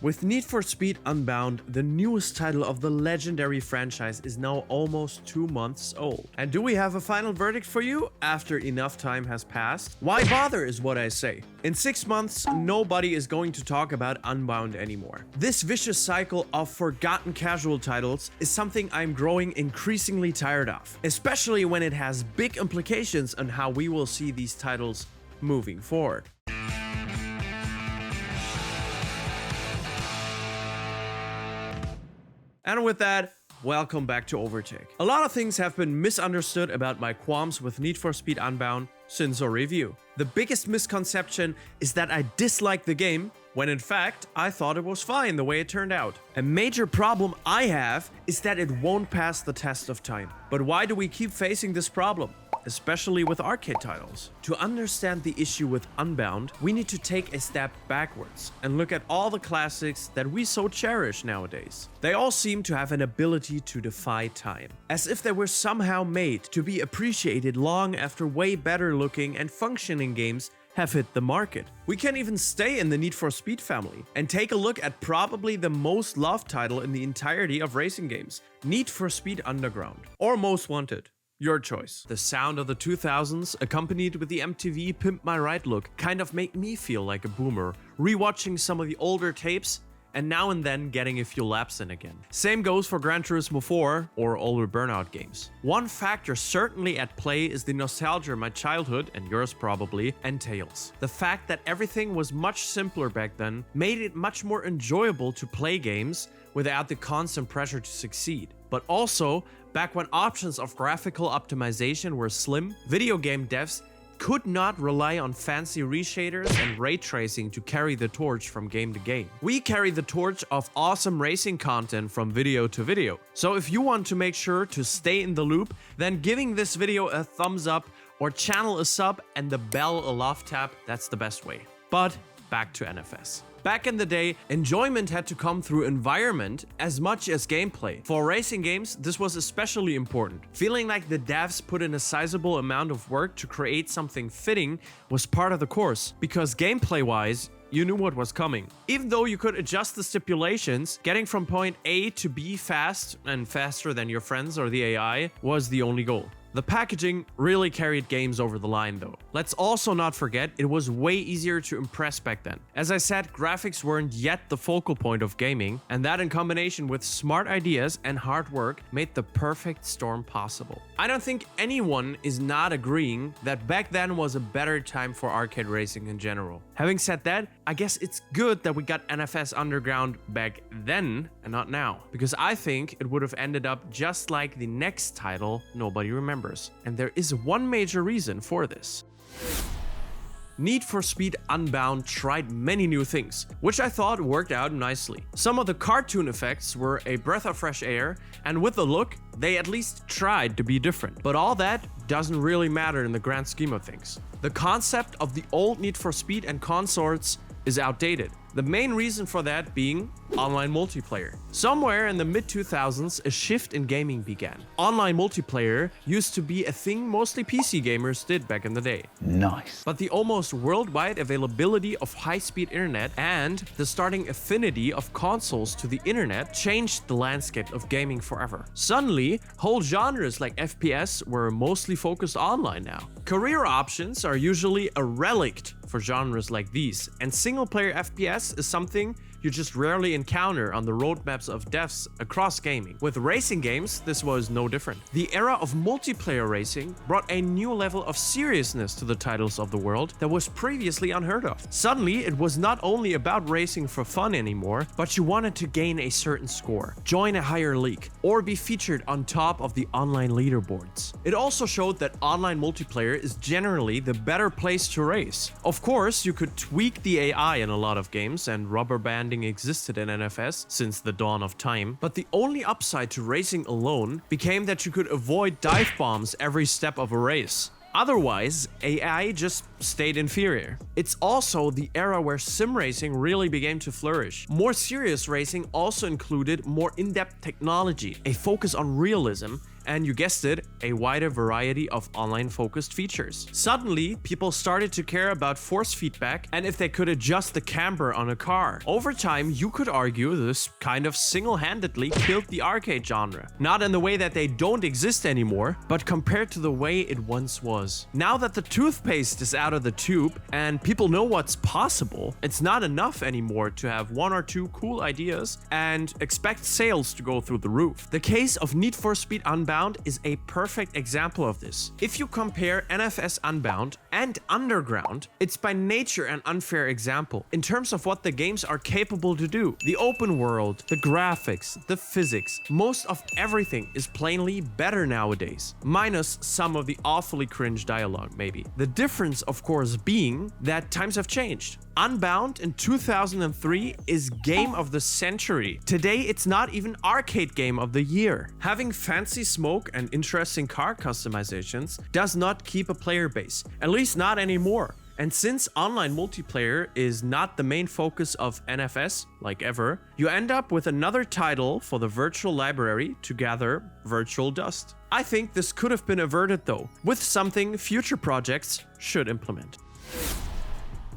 With Need for Speed Unbound, the newest title of the legendary franchise is now almost 2 months old. And do we have a final verdict for you after enough time has passed? Why bother is what I say. In 6 months, nobody is going to talk about Unbound anymore. This vicious cycle of forgotten casual titles is something I'm growing increasingly tired of, especially when it has big implications on how we will see these titles moving forward. And with that, welcome back to Overtake. A lot of things have been misunderstood about my qualms with Need for Speed Unbound since our review. The biggest misconception is that I dislike the game, when in fact, I thought it was fine the way it turned out. A major problem I have is that it won't pass the test of time. But why do we keep facing this problem? Especially with arcade titles. To understand the issue with Unbound, we need to take a step backwards and look at all the classics that we so cherish nowadays. They all seem to have an ability to defy time, as if they were somehow made to be appreciated long after way better looking and functioning games have hit the market. We can even stay in the Need for Speed family and take a look at probably the most loved title in the entirety of racing games, Need for Speed Underground, or Most Wanted. Your choice. The sound of the 2000s, accompanied with the MTV Pimp My Ride look, kind of make me feel like a boomer, rewatching some of the older tapes and now and then getting a few laps in again. Same goes for Gran Turismo 4 or older Burnout games. One factor certainly at play is the nostalgia my childhood, and yours probably, entails. The fact that everything was much simpler back then made it much more enjoyable to play games without the constant pressure to succeed. But also, back when options of graphical optimization were slim, video game devs could not rely on fancy reshaders and ray tracing to carry the torch from game to game. We carry the torch of awesome racing content from video to video. So if you want to make sure to stay in the loop, then giving this video a thumbs up or channel a sub and the bell a love tap, that's the best way. But back to NFS. Back in the day, enjoyment had to come through environment as much as gameplay. For racing games, this was especially important. Feeling like the devs put in a sizable amount of work to create something fitting was part of the course, because gameplay-wise, you knew what was coming. Even though you could adjust the stipulations, getting from point A to B fast, and faster than your friends or the AI, was the only goal. The packaging really carried games over the line though. Let's also not forget, it was way easier to impress back then. As I said, graphics weren't yet the focal point of gaming, and that in combination with smart ideas and hard work made the perfect storm possible. I don't think anyone is not agreeing that back then was a better time for arcade racing in general. Having said that, I guess it's good that we got NFS Underground back then and not now, because I think it would have ended up just like the next title nobody remembers. And there is one major reason for this. Need for Speed Unbound tried many new things, which I thought worked out nicely. Some of the cartoon effects were a breath of fresh air, and with the look, they at least tried to be different. But all that doesn't really matter in the grand scheme of things. The concept of the old Need for Speed and consorts is outdated. The main reason for that being online multiplayer. Somewhere in the mid-2000s, a shift in gaming began. Online multiplayer used to be a thing mostly PC gamers did back in the day. Nice. But the almost worldwide availability of high-speed internet and the starting affinity of consoles to the internet changed the landscape of gaming forever. Suddenly, whole genres like FPS were mostly focused online now. Career options are usually a relic for genres like these, and single-player FPS is something you just rarely encounter on the roadmaps of devs across gaming. With racing games, this was no different. The era of multiplayer racing brought a new level of seriousness to the titles of the world that was previously unheard of. Suddenly, it was not only about racing for fun anymore, but you wanted to gain a certain score, join a higher league, or be featured on top of the online leaderboards. It also showed that online multiplayer is generally the better place to race. Of course, you could tweak the AI in a lot of games, and rubber banding existed in NFS since the dawn of time, but the only upside to racing alone became that you could avoid dive bombs every step of a race. Otherwise, AI just stayed inferior. It's also the era where sim racing really began to flourish. More serious racing also included more in-depth technology, a focus on realism, and you guessed it, a wider variety of online-focused features. Suddenly, people started to care about force feedback and if they could adjust the camber on a car. Over time, you could argue this kind of single-handedly killed the arcade genre. Not in the way that they don't exist anymore, but compared to the way it once was. Now that the toothpaste is out of the tube and people know what's possible, it's not enough anymore to have one or two cool ideas and expect sales to go through the roof. The case of Need for Speed Unbound is a perfect example of this. If you compare NFS Unbound and Underground, it's by nature an unfair example in terms of what the games are capable to do. The open world, the graphics, the physics, most of everything is plainly better nowadays, minus some of the awfully cringe dialogue maybe. The difference, of course, being that times have changed. Unbound in 2003 is game of the century. Today, it's not even arcade game of the year. Having fancy smoke and interesting car customizations does not keep a player base, at least not anymore. And since online multiplayer is not the main focus of NFS, like ever, you end up with another title for the virtual library to gather virtual dust. I think this could have been averted though, with something future projects should implement.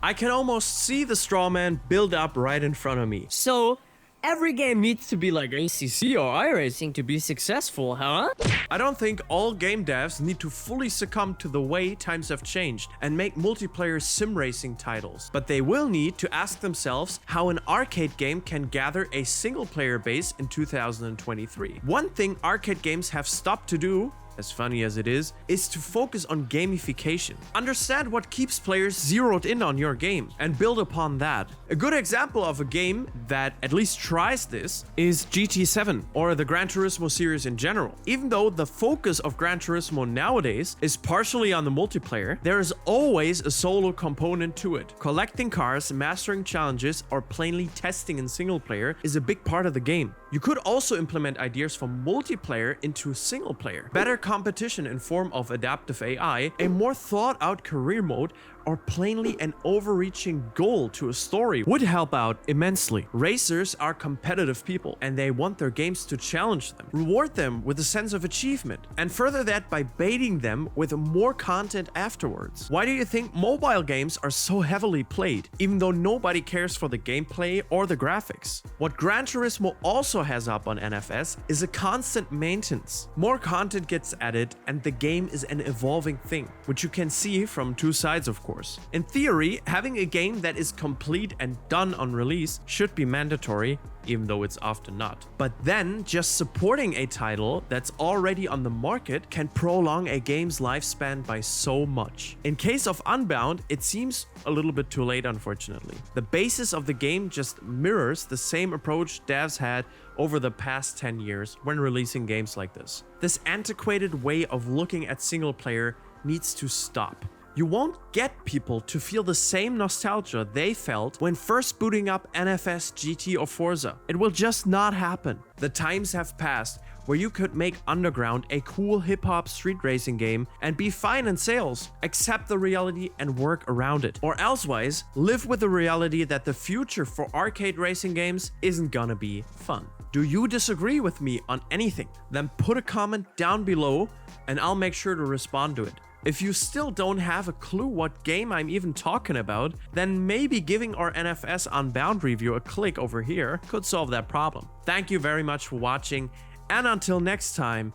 I can almost see the straw man build up right in front of me. So, every game needs to be like ACC or iRacing to be successful, huh? I don't think all game devs need to fully succumb to the way times have changed and make multiplayer sim racing titles, but they will need to ask themselves how an arcade game can gather a single player base in 2023. One thing arcade games have stopped to do, as funny as it is to focus on gamification. Understand what keeps players zeroed in on your game and build upon that. A good example of a game that at least tries this is GT7 or the Gran Turismo series in general. Even though the focus of Gran Turismo nowadays is partially on the multiplayer, there is always a solo component to it. Collecting cars, mastering challenges, or plainly testing in single player is a big part of the game. You could also implement ideas from multiplayer into single player. Better competition in form of adaptive AI, a more thought-out career mode, or plainly an overreaching goal to a story would help out immensely. Racers are competitive people and they want their games to challenge them. Reward them with a sense of achievement and further that by baiting them with more content afterwards. Why do you think mobile games are so heavily played, even though nobody cares for the gameplay or the graphics? What Gran Turismo also has up on NFS is a constant maintenance. More content gets added and the game is an evolving thing, which you can see from two sides of course. In theory, having a game that is complete and done on release should be mandatory, even though it's often not. But then, just supporting a title that's already on the market can prolong a game's lifespan by so much. In case of Unbound, it seems a little bit too late, unfortunately. The basis of the game just mirrors the same approach devs had over the past 10 years when releasing games like this. This antiquated way of looking at single player needs to stop. You won't get people to feel the same nostalgia they felt when first booting up NFS, GT, or Forza. It will just not happen. The times have passed where you could make Underground a cool hip-hop street racing game and be fine in sales, accept the reality and work around it. Or elsewise, live with the reality that the future for arcade racing games isn't gonna be fun. Do you disagree with me on anything? Then put a comment down below and I'll make sure to respond to it. If you still don't have a clue what game I'm even talking about, then maybe giving our NFS Unbound review a click over here could solve that problem. Thank you very much for watching, and until next time,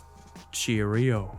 cheerio.